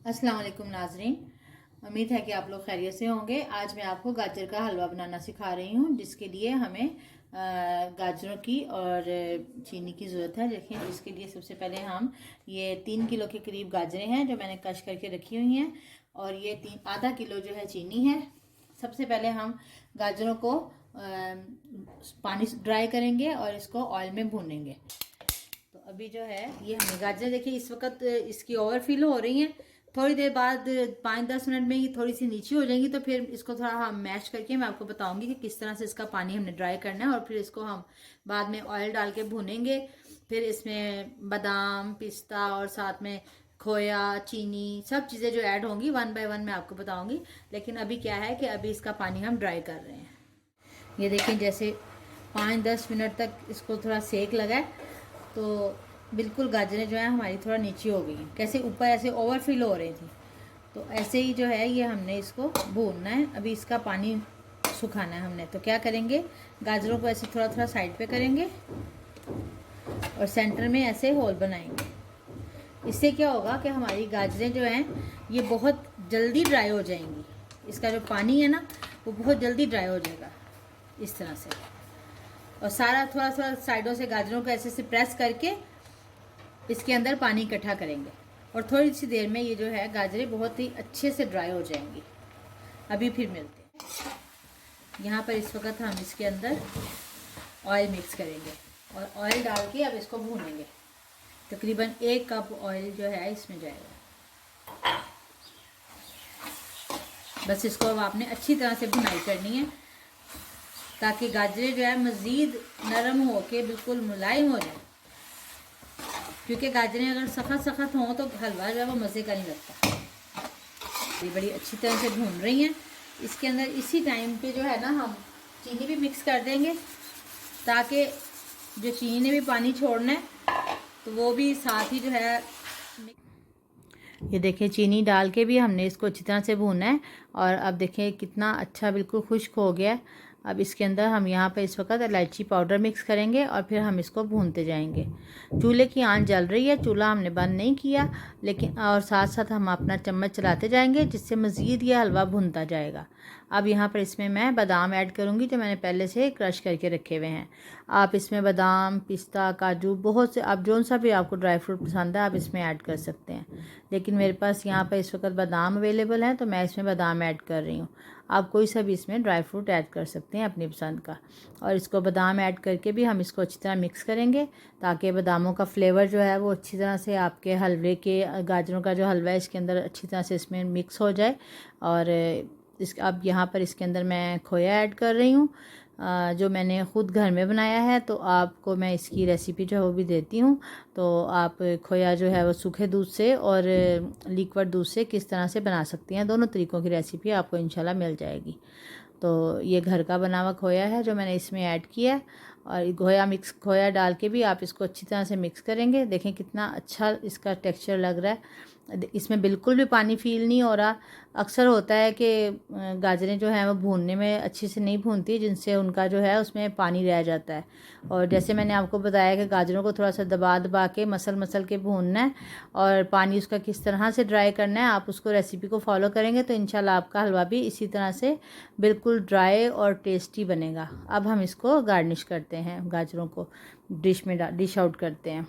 अस्सलाम वालेकुम नाजरीन, उम्मीद है कि आप लोग खैरियत से होंगे। आज मैं आपको गाजर का हलवा बनाना सिखा रही हूँ, जिसके लिए हमें गाजरों की और चीनी की ज़रूरत है। देखें, इसके लिए सबसे पहले हम ये 3 किलो के करीब गाजरें हैं जो मैंने कश करके रखी हुई हैं, और ये आधा किलो जो है चीनी है। सबसे पहले हम गाजरों को पानी ड्राई करेंगे और इसको ऑयल में भूनेंगे। तो अभी जो है ये हमने गाजर देखिए इस वक्त इसकी ओवरफिल हो रही हैं। थोड़ी देर बाद 5-10 मिनट में ये थोड़ी सी नीची हो जाएंगी, तो फिर इसको थोड़ा हम मैश करके मैं आपको बताऊंगी कि किस तरह से इसका पानी हमने ड्राई करना है, और फिर इसको हम बाद में ऑयल डाल के भूनेंगे। फिर इसमें बादाम, पिस्ता और साथ में खोया, चीनी, सब चीज़ें जो ऐड होंगी 1 बाय 1 मैं आपको बताऊंगी। लेकिन अभी क्या है कि अभी इसका पानी हम ड्राई कर रहे हैं। ये देखें, जैसे 5-10 मिनट तक इसको थोड़ा सेक लगा है तो बिल्कुल गाजरें जो है हमारी थोड़ा नीची हो गई हैं, कैसे ऊपर ऐसे ओवरफिल हो रही थी। तो ऐसे ही जो है ये हमने इसको भूनना है। अभी इसका पानी सुखाना है हमने। तो क्या करेंगे, गाजरों को ऐसे थोड़ा थोड़ा साइड पे करेंगे और सेंटर में ऐसे होल बनाएंगे। इससे क्या होगा कि हमारी गाजरें जो हैं ये बहुत जल्दी ड्राई हो जाएंगी। इसका जो पानी है ना वो बहुत जल्दी ड्राई हो जाएगा इस तरह से। और सारा थोड़ा थोड़ा साइडों से गाजरों को ऐसे से प्रेस करके इसके अंदर पानी इकट्ठा करेंगे, और थोड़ी सी देर में ये जो है गाजरें बहुत ही अच्छे से ड्राई हो जाएंगी। अभी फिर मिलते हैं। यहाँ पर इस वक्त हम इसके अंदर ऑयल मिक्स करेंगे और ऑयल डाल के अब इसको भूनेंगे। तकरीबन 1 कप ऑयल जो है इसमें जाएगा। बस इसको अब आपने अच्छी तरह से भुनाई करनी है ताकि गाजरें जो है मज़ीद नरम हो के बिल्कुल मुलायम हो जाए, क्योंकि गाजरें अगर सख्त सख्त हों तो हलवा जो है वो मज़े का नहीं लगता। ये बड़ी अच्छी तरह से भून रही हैं। इसके अंदर इसी टाइम पे जो है ना हम चीनी भी मिक्स कर देंगे, ताकि जो चीनी ने भी पानी छोड़ना है तो वो भी साथ ही जो है। ये देखिए, चीनी डाल के भी हमने इसको अच्छी तरह से भूनना है। और अब देखिए कितना अच्छा बिल्कुल खुश्क हो गया है। अब इसके अंदर हम यहाँ पे इस वक्त इलायची पाउडर मिक्स करेंगे और फिर हम इसको भूनते जाएंगे। चूल्हे की आंच जल रही है, चूल्हा हमने बंद नहीं किया, लेकिन और साथ साथ हम अपना चम्मच चलाते जाएंगे, जिससे मज़ीद ये हलवा भुनता जाएगा। अब यहाँ पर इसमें मैं बादाम ऐड करूँगी जो मैंने पहले से क्रश करके रखे हुए हैं। आप इसमें बादाम, पिस्ता, काजू, बहुत से आप जो सा भी आपको ड्राई फ्रूट पसंद है आप इसमें ऐड कर सकते हैं। लेकिन मेरे पास यहाँ पर इस वक्त बादाम अवेलेबल है तो मैं इसमें बादाम ऐड कर रही हूँ। आप कोई सा भी इसमें ड्राई फ्रूट ऐड कर सकते हैं अपनी पसंद का। और इसको बादाम ऐड करके भी हम इसको अच्छी तरह मिक्स करेंगे, ताकि बादामों का फ्लेवर जो है वो अच्छी तरह से आपके हलवे के, गाजरों का जो हलवा है इसके अंदर अच्छी तरह से इसमें मिक्स हो जाए। और अब यहाँ पर इसके अंदर मैं खोया ऐड कर रही हूँ, जो मैंने ख़ुद घर में बनाया है। तो आपको मैं इसकी रेसिपी जो है वो भी देती हूँ। तो आप खोया जो है वो सूखे दूध से और लिक्विड दूध से किस तरह से बना सकती हैं, दोनों तरीक़ों की रेसिपी आपको इंशाल्लाह मिल जाएगी। तो ये घर का बना हुआ खोया है जो मैंने इसमें ऐड किया है, और खोया डाल के भी आप इसको अच्छी तरह से मिक्स करेंगे। देखें कितना अच्छा इसका टेक्सचर लग रहा है। इसमें बिल्कुल भी पानी फील नहीं हो रहा। अक्सर होता है कि गाजरें जो हैं वो भूनने में अच्छे से नहीं भूनती, जिनसे उनका जो है उसमें पानी रह जाता है। और जैसे मैंने आपको बताया कि गाजरों को थोड़ा सा दबा दबा के मसल के भूनना है, और पानी उसका किस तरह से ड्राई करना है, आप उसको रेसिपी को फॉलो करेंगे तो इंशाल्लाह आपका हलवा भी इसी तरह से बिल्कुल ड्राई और टेस्टी बनेगा। अब हम इसको गार्निश करते हैं, गाजरों को डिश आउट करते हैं।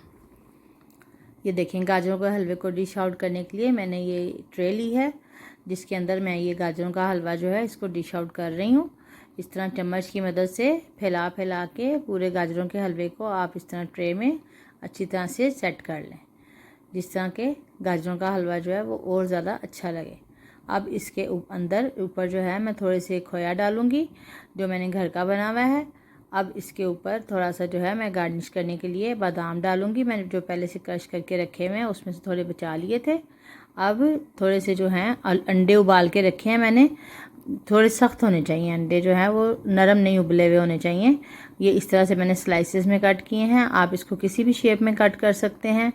ये देखें, गाजरों के हलवे को डिश आउट करने के लिए मैंने ये ट्रे ली है, जिसके अंदर मैं ये गाजरों का हलवा जो है इसको डिश आउट कर रही हूँ। इस तरह चम्मच की मदद से फैला के पूरे गाजरों के हलवे को आप इस तरह ट्रे में अच्छी तरह से सेट कर लें, जिस तरह के गाजरों का हलवा जो है वो और ज़्यादा अच्छा लगे। अब इसके अंदर ऊपर जो है मैं थोड़े से खोया डालूँगी जो मैंने घर का बना हुआ है। अब इसके ऊपर थोड़ा सा जो है मैं गार्निश करने के लिए बादाम डालूँगी। मैंने जो पहले से क्रश करके रखे हुए हैं उसमें से थोड़े बचा लिए थे। अब थोड़े से जो हैं अंडे उबाल के रखे हैं मैंने, थोड़े सख्त होने चाहिए अंडे, जो हैं वो नरम नहीं उबले हुए होने चाहिए। ये इस तरह से मैंने स्लाइसेस में कट किए हैं। आप इसको किसी भी शेप में कट कर सकते हैं,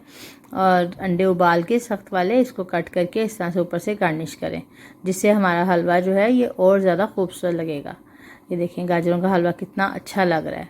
और अंडे उबाल के सख्त वाले इसको कट करके इस तरह से ऊपर से गार्निश करें, जिससे हमारा हलवा जो है ये और ज़्यादा खूबसूरत लगेगा। ये देखें गाजरों का हलवा कितना अच्छा लग रहा है।